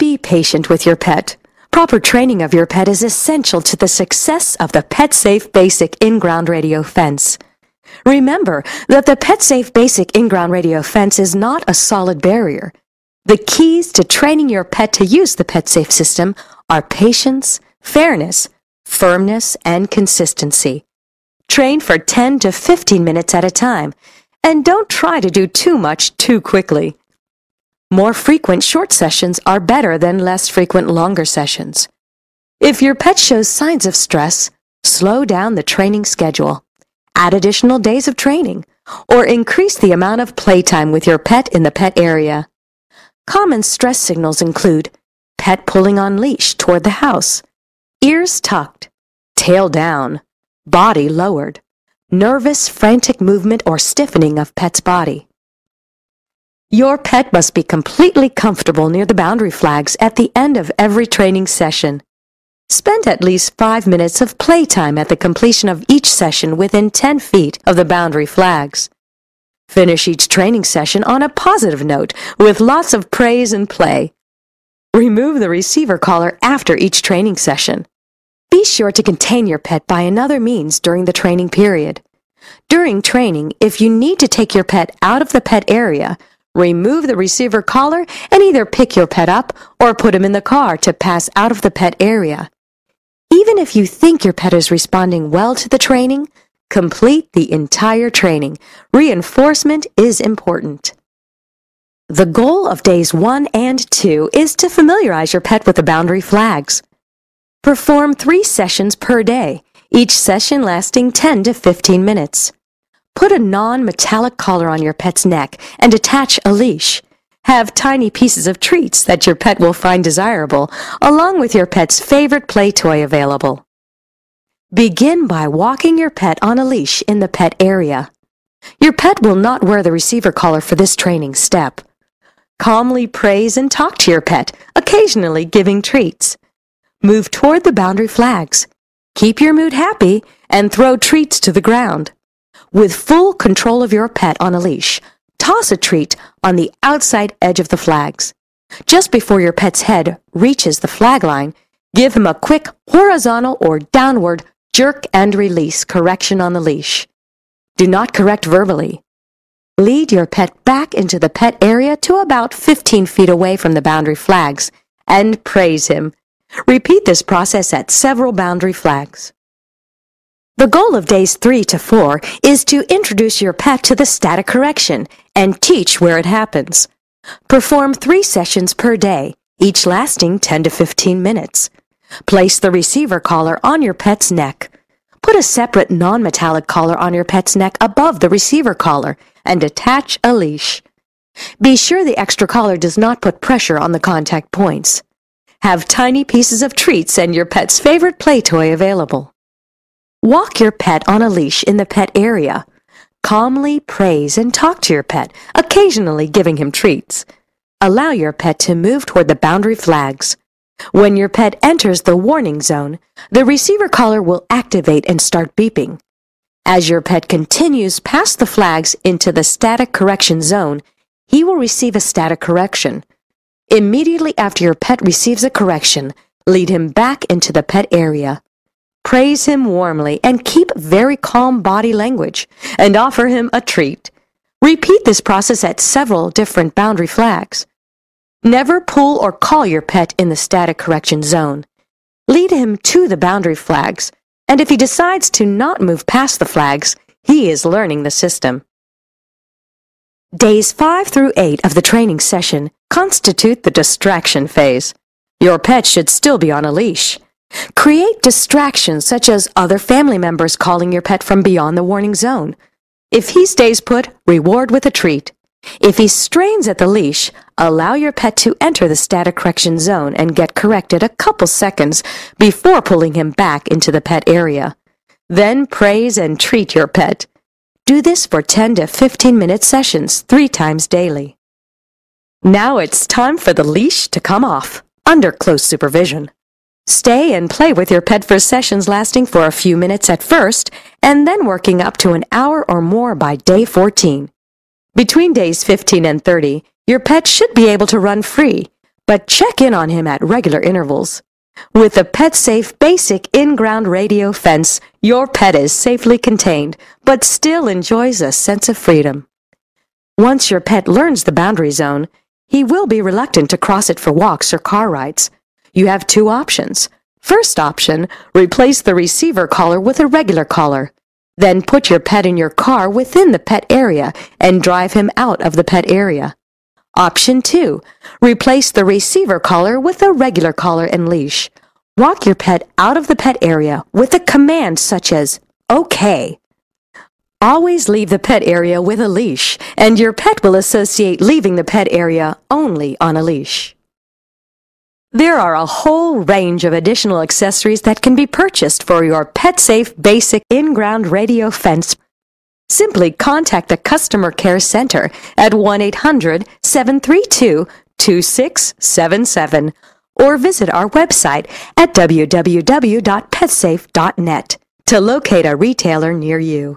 Be patient with your pet. Proper training of your pet is essential to the success of the PetSafe Basic In-Ground Radio Fence. Remember that the PetSafe Basic In-Ground Radio Fence is not a solid barrier. The keys to training your pet to use the PetSafe system are patience, fairness, firmness, and consistency. Train for 10 to 15 minutes at a time, and don't try to do too much too quickly. More frequent short sessions are better than less frequent longer sessions. If your pet shows signs of stress, slow down the training schedule, add additional days of training, or increase the amount of playtime with your pet in the pet area. Common stress signals include pet pulling on leash toward the house, ears tucked, tail down, body lowered, nervous, frantic movement or stiffening of pet's body. Your pet must be completely comfortable near the boundary flags at the end of every training session. Spend at least 5 minutes of playtime at the completion of each session within 10 feet of the boundary flags. Finish each training session on a positive note with lots of praise and play. Remove the receiver collar after each training session. Be sure to contain your pet by another means during the training period. During training, if you need to take your pet out of the pet area, remove the receiver collar and either pick your pet up or put him in the car to pass out of the pet area. Even if you think your pet is responding well to the training, complete the entire training. Reinforcement is important. The goal of days 1 and 2 is to familiarize your pet with the boundary flags. Perform 3 sessions per day, each session lasting 10 to 15 minutes. Put a non-metallic collar on your pet's neck and attach a leash. Have tiny pieces of treats that your pet will find desirable, along with your pet's favorite play toy available. Begin by walking your pet on a leash in the pet area. Your pet will not wear the receiver collar for this training step. Calmly praise and talk to your pet, occasionally giving treats. Move toward the boundary flags. Keep your mood happy and throw treats to the ground. With full control of your pet on a leash, toss a treat on the outside edge of the flags. Just before your pet's head reaches the flag line, give him a quick horizontal or downward jerk and release correction on the leash. Do not correct verbally. Lead your pet back into the pet area to about 15 feet away from the boundary flags and praise him. Repeat this process at several boundary flags. The goal of days 3 to 4 is to introduce your pet to the static correction and teach where it happens. Perform 3 sessions per day, each lasting 10 to 15 minutes. Place the receiver collar on your pet's neck. Put a separate non-metallic collar on your pet's neck above the receiver collar and attach a leash. Be sure the extra collar does not put pressure on the contact points. Have tiny pieces of treats and your pet's favorite play toy available. Walk your pet on a leash in the pet area. Calmly praise and talk to your pet, occasionally giving him treats. Allow your pet to move toward the boundary flags. When your pet enters the warning zone, the receiver collar will activate and start beeping. As your pet continues past the flags into the static correction zone, he will receive a static correction. Immediately after your pet receives a correction, lead him back into the pet area. Praise him warmly and keep very calm body language and offer him a treat. Repeat this process at several different boundary flags. Never pull or call your pet in the static correction zone. Lead him to the boundary flags, and if he decides to not move past the flags, he is learning the system. Days 5 through 8 of the training session constitute the distraction phase. Your pet should still be on a leash. Create distractions such as other family members calling your pet from beyond the warning zone. If he stays put, reward with a treat. If he strains at the leash, allow your pet to enter the static correction zone and get corrected a couple seconds before pulling him back into the pet area. Then praise and treat your pet. Do this for 10 to 15-minute sessions 3 times daily. Now it's time for the leash to come off, under close supervision. Stay and play with your pet for sessions lasting for a few minutes at first, and then working up to an hour or more by day 14. Between days 15 and 30, your pet should be able to run free, but check in on him at regular intervals. With the PetSafe Basic In-Ground Radio Fence, your pet is safely contained, but still enjoys a sense of freedom. Once your pet learns the boundary zone, he will be reluctant to cross it for walks or car rides. You have two options. First option, replace the receiver collar with a regular collar. Then put your pet in your car within the pet area and drive him out of the pet area. Option 2, replace the receiver collar with a regular collar and leash. Walk your pet out of the pet area with a command such as, "Okay." Always leave the pet area with a leash, and your pet will associate leaving the pet area only on a leash. There are a whole range of additional accessories that can be purchased for your PetSafe Basic In-Ground Radio Fence. Simply contact the Customer Care Center at 1-800-732-2677 or visit our website at www.petsafe.net to locate a retailer near you.